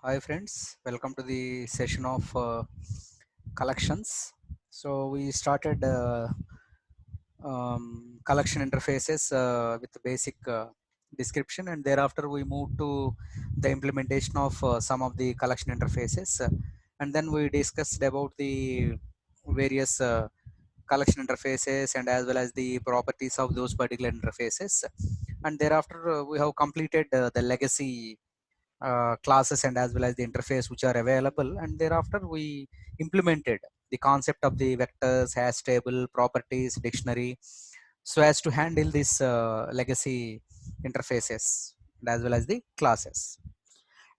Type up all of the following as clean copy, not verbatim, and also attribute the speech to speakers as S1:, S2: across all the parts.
S1: Hi friends, welcome to the session of collections. So we started collection interfaces with the basic description, and thereafter we moved to the implementation of some of the collection interfaces, and then we discussed about the various collection interfaces and as well as the properties of those particular interfaces, and thereafter we have completed the legacy classes and as well as the interface which are available, and thereafter we implemented the concept of the vectors, hash table, properties, dictionary, so as to handle this legacy interfaces and as well as the classes.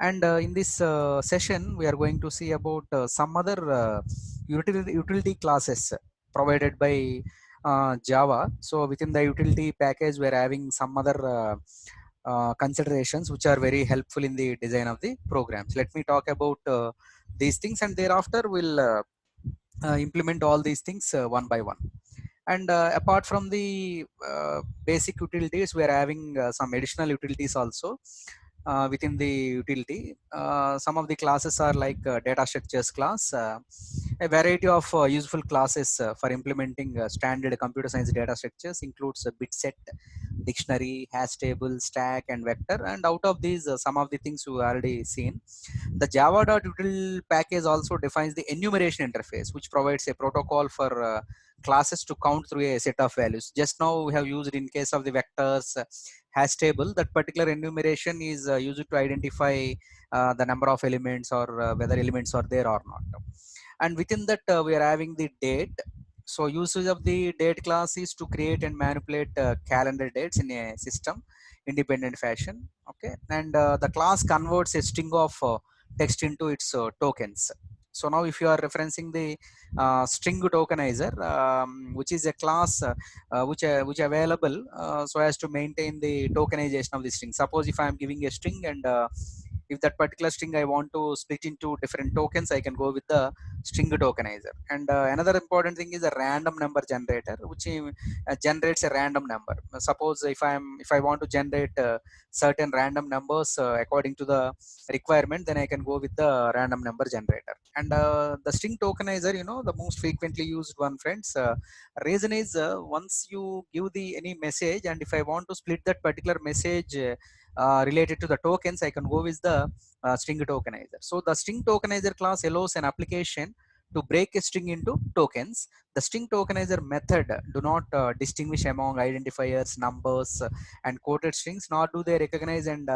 S1: And in this session we are going to see about some other utility classes provided by Java. So within the utility package we are having some other considerations which are very helpful in the design of the programs. Let me talk about these things, and thereafter we'll implement all these things one by one. And apart from the basic utilities, we are having some additional utilities also within the utility. Some of the classes are like data structures class, a variety of useful classes for implementing standard computer science data structures includes a bit set, dictionary, hash table, stack, and vector. And out of these, some of the things we already seen. The Java.util package also defines the enumeration interface, which provides a protocol for classes to count through a set of values. Just now we have used in case of the vectors hash table, that particular enumeration is used to identify the number of elements or whether elements are there or not. And within that we are having the date. So usage of the date class is to create and manipulate calendar dates in a system independent fashion. Okay, and the class converts a string of text into its tokens. So now if you are referencing the string tokenizer, which is a class which available so as to maintain the tokenization of the string. Suppose if I am giving a string, and if that particular string I want to split into different tokens, I can go with the string tokenizer. And another important thing is a random number generator, which generates a random number. Suppose if I want to generate certain random numbers according to the requirement, then I can go with the random number generator. And the string tokenizer, the most frequently used one, friends. Reason is, once you give the any message, and if I want to split that particular message related to the tokens, I can go with the string tokenizer. So the string tokenizer class allows an application to break a string into tokens. The string tokenizer method do not distinguish among identifiers, numbers, and quoted strings, nor do they recognize and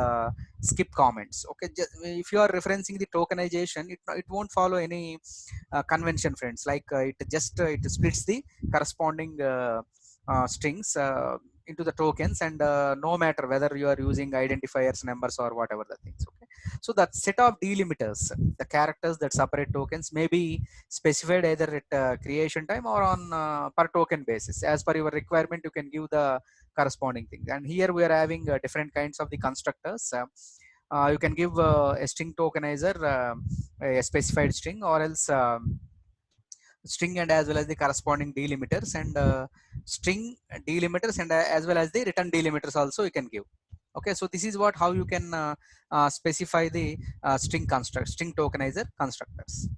S1: skip comments. Okay, if you are referencing the tokenization, it won't follow any convention, friends. Like it splits the corresponding strings into the tokens, and no matter whether you are using identifiers, numbers, or whatever the things. Okay, so that set of delimiters, the characters that separate tokens, may be specified either at creation time or on per token basis. As per your requirement, you can give the corresponding thing. And here we are having different kinds of the constructors. You can give a string tokenizer a specified string, or else string and as well as the corresponding delimiters, and string delimiters, and as well as the return delimiters also you can give. Okay, so this is what how you can specify the string tokenizer constructors.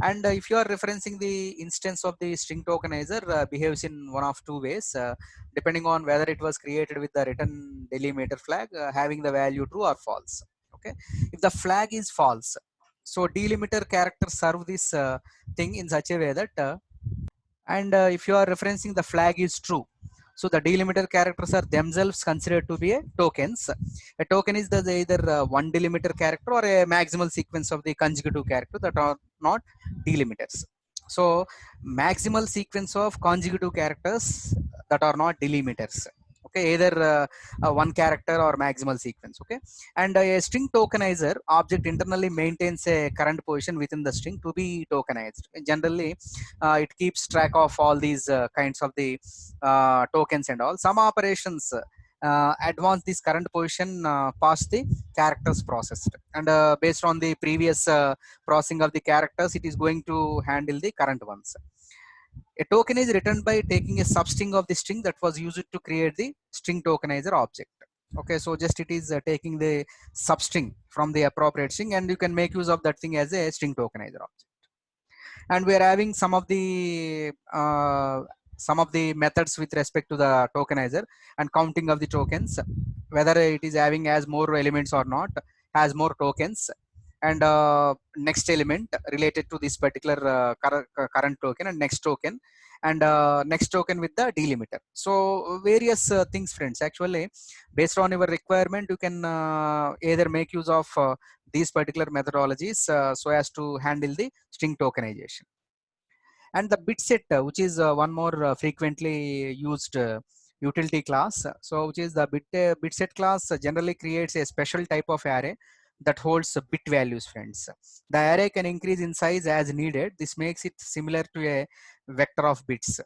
S1: And if you are referencing the instance of the string tokenizer, behaves in one of two ways, depending on whether it was created with the return delimiter flag having the value true or false. Okay, if the flag is false, so delimiter character serve this thing in such a way that and if you are referencing the flag is true, so the delimiter characters are themselves considered to be a tokens. A token is the either one delimiter character or a maximal sequence of the consecutive character that are not delimiters. So maximal sequence of consecutive characters that are not delimiters. Okay, either one character or maximal sequence. Okay, and a string tokenizer object internally maintains a current position within the string to be tokenized. Generally it keeps track of all these kinds of the tokens and all. Some operations advance this current position past the characters processed, and based on the previous processing of the characters, it is going to handle the current ones. A token is written by taking a substring of the string that was used to create the string tokenizer object. Okay, so just it is taking the substring from the appropriate string, and you can make use of that thing as a string tokenizer object. And we are having some of the methods with respect to the tokenizer and counting of the tokens, whether it is having as more elements or not, has more tokens, and next element related to this particular current token, and next token, and next token with the delimiter. So various things, friends, actually based on your requirement you can either make use of these particular methodologies so as to handle the string tokenization. And the bit set, which is one more frequently used utility class. So which is the bit set class, generally creates a special type of array that holds bit values, friends. The array can increase in size as needed. This makes it similar to a vector of bits.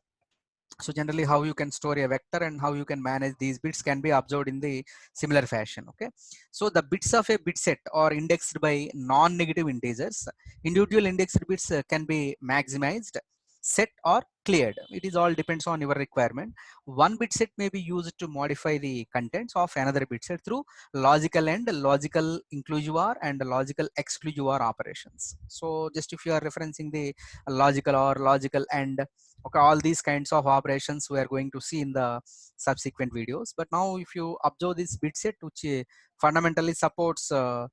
S1: So generally how you can store a vector and how you can manage these bits can be observed in the similar fashion. Okay, so the bits of a bit set are indexed by non-negative integers. Individual indexed bits can be maximized, set, or cleared. It is all depends on your requirement. One bit set may be used to modify the contents of another bit set through logical and logical inclusive or and logical exclusive or operations. So just if you are referencing the logical or logical and, okay, all these kinds of operations we are going to see in the subsequent videos. But now if you observe this bit set, which fundamentally supports the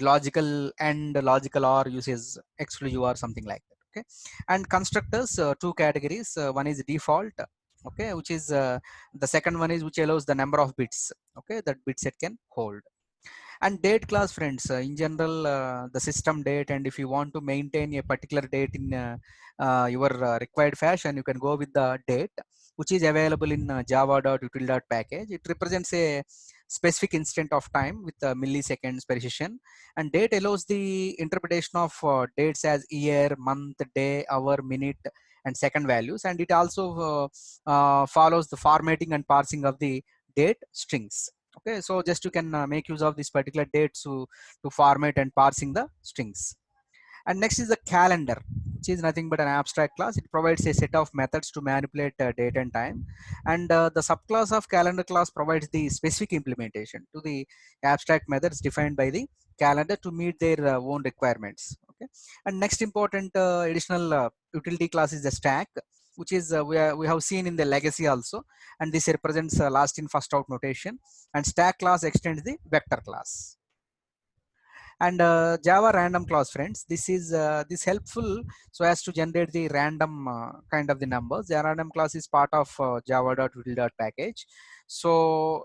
S1: logical and logical or uses exclusive or something like that. Okay, and constructors, two categories. One is default, okay, which is the second one is which allows the number of bits, okay, that bit set can hold. And date class, friends, in general the system date, and if you want to maintain a particular date in your required fashion, you can go with the date, which is available in java.util.package. It represents a specific instant of time with milliseconds precision. And date allows the interpretation of dates as year, month, day, hour, minute, and second values. And it also follows the formatting and parsing of the date strings. Okay, so just you can make use of this particular date to format and parsing the strings. And next is the calendar, which is nothing but an abstract class. It provides a set of methods to manipulate date and time. And the subclass of calendar class provides the specific implementation to the abstract methods defined by the calendar to meet their own requirements. Okay, and next important additional utility class is the stack, which is we have seen in the legacy also, and this represents last in first out notation. And stack class extends the vector class. And java random class, friends, this is this helpful so as to generate the random kind of the numbers. The random class is part of java.util.package. So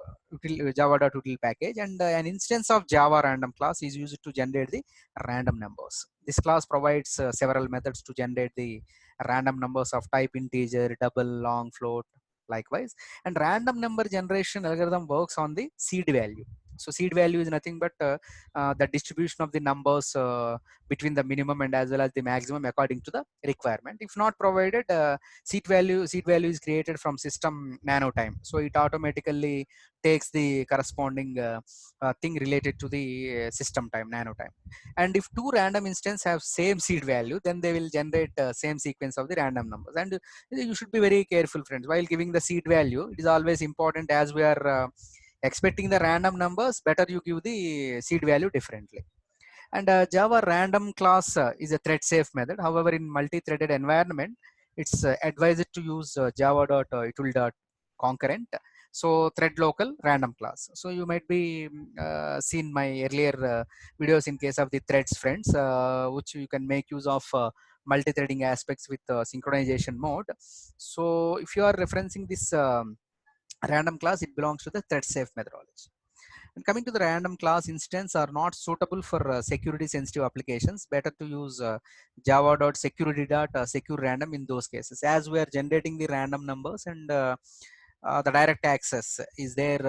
S1: java.util package, and an instance of java random class is used to generate the random numbers. This class provides several methods to generate the random numbers of type integer, double, long, float, likewise. And random number generation algorithm works on the seed value. So seed value is nothing but the distribution of the numbers between the minimum and as well as the maximum according to the requirement. If not provided, seed value is created from system nanotime, so it automatically takes the corresponding thing related to the system time, nanotime. And if two random instances have same seed value, then they will generate same sequence of the random numbers. And you should be very careful, friends, while giving the seed value. It is always important, as we are expecting the random numbers, better you give the seed value differently. And java random class is a thread safe method. However, in multi-threaded environment, it's advised to use java.util.concurrent, so thread local random class. So you might be seen my earlier videos in case of the threads, friends, which you can make use of multi-threading aspects with synchronization mode. So if you are referencing this random class, it belongs to the thread safe methodology. And coming to the random class instance are not suitable for security sensitive applications. Better to use java.security.secure random in those cases, as we are generating the random numbers, and the direct access is there.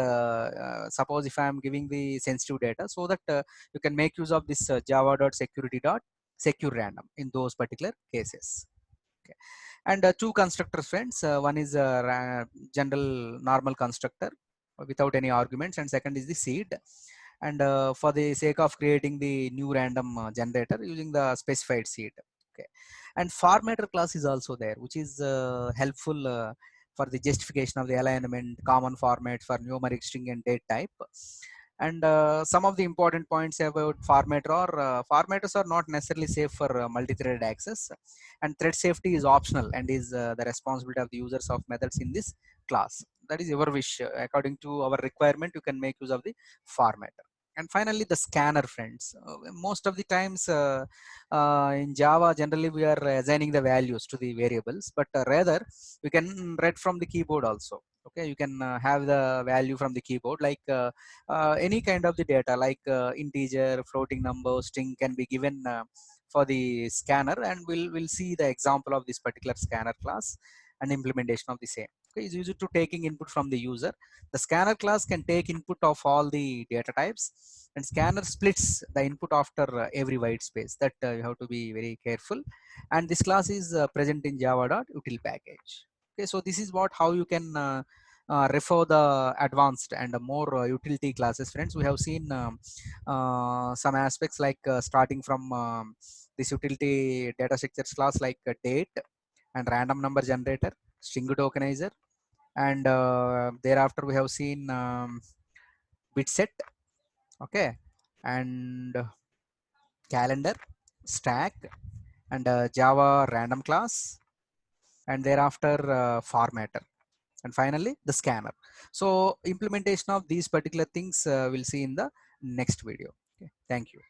S1: Suppose if I am giving the sensitive data, so that you can make use of this java.security.secure random in those particular cases. Okay. And two constructors, friends. One is a general normal constructor without any arguments, and second is the seed. And for the sake of creating the new random generator using the specified seed. Okay. And formatter class is also there, which is helpful for the justification of the alignment, common format for numeric string and date type. And some of the important points about formatter are formatters are not necessarily safe for multi-threaded access, and thread safety is optional and is the responsibility of the users of methods in this class. That is your wish. According to our requirement, you can make use of the formatter. And finally, the scanner, friends. Most of the times in Java, generally we are assigning the values to the variables, but rather we can read from the keyboard also. Okay, you can have the value from the keyboard, like any kind of the data, like integer, floating number, string can be given for the scanner, and we'll see the example of this particular scanner class and implementation of the same. Okay, is used to taking input from the user. The scanner class can take input of all the data types, and scanner splits the input after every white space. That you have to be very careful. And this class is present in java.util package. Okay, so this is what how you can refer the advanced and more utility classes, friends. We have seen some aspects like starting from this utility data structures class, like date and random number generator, string tokenizer, and thereafter we have seen bit set. Okay, and calendar, stack, and java random class, and thereafter formatter, and finally the scanner. So implementation of these particular things we'll see in the next video. Okay, thank you.